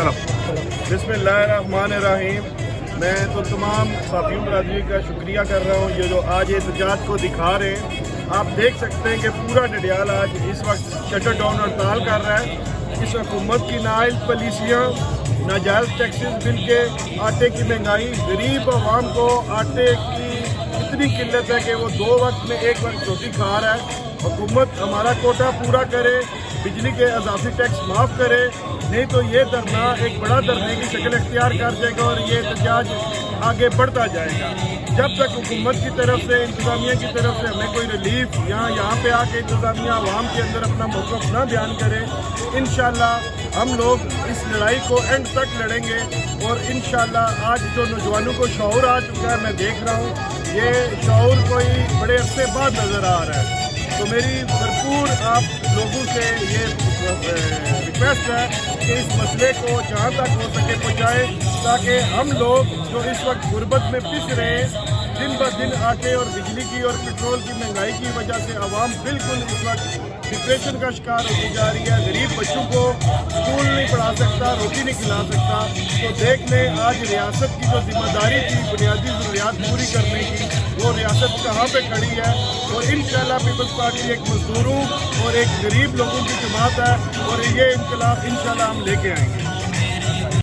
چلو بسم میں تو تمام صحافیوں برادری کا شکریہ کر رہا ہوں، یہ جو آج احتجاج کو دکھا رہے ہیں۔ آپ دیکھ سکتے ہیں کہ پورا ڈڈیال آج اس وقت شٹر ڈاؤن ہڑتال کر رہا ہے۔ اس حکومت کی نااہل پالیسیاں، ناجائز ٹیکسز بل کے، آٹے کی مہنگائی، غریب عوام کو آٹے کی اتنی قلت ہے کہ وہ 2 وقت میں 1 وقت روٹی کھا رہا ہے۔ حکومت ہمارا کوٹا پورا کرے، بجلی کے اضافی ٹیکس معاف کرے، نہیں تو یہ دھرنا ایک بڑا دھرنے کی شکل اختیار کر جائے گا اور یہ احتجاج آگے بڑھتا جائے گا۔ جب تک حکومت کی طرف سے، انتظامیہ کی طرف سے ہمیں کوئی ریلیف یہاں پہ آ کے انتظامیہ عوام کے اندر اپنا موقف نہ بیان کرے، انشاءاللہ ہم لوگ اس لڑائی کو اینڈ تک لڑیں گے۔ اور انشاءاللہ آج جو نوجوانوں کو شعور آ چکا ہے، میں دیکھ رہا ہوں یہ شعور کوئی بڑے عرصے بعد نظر آ رہا ہے۔ تو میری بھرپور آپ لوگوں سے یہ ریکویسٹ ہے کہ اس مسئلے کو جہاں تک ہو سکے پہنچائیں، تاکہ ہم لوگ جو اس وقت غربت میں پس رہے ہیں، دن بہ دن آٹے اور بجلی کی اور پیٹرول کی مہنگائی کی وجہ سے عوام بالکل اس وقت ڈپریشن کا شکار ہوتی جا رہی ہے۔ غریب بچوں کو اسکول نہیں پڑھا سکتا، روٹی نہیں کھلا سکتا۔ تو دیکھ لیں آج ریاست کی جو ذمہ داری تھی بنیادی ضروریات پوری کرنے کی، وہ ریاست کہاں پہ کھڑی ہے۔ اور انشاءاللہ پیپلز پارٹی ایک مزدوروں اور ایک غریب لوگوں کی جماعت ہے، اور یہ انقلاب انشاءاللہ ہم لے کے آئیں گے۔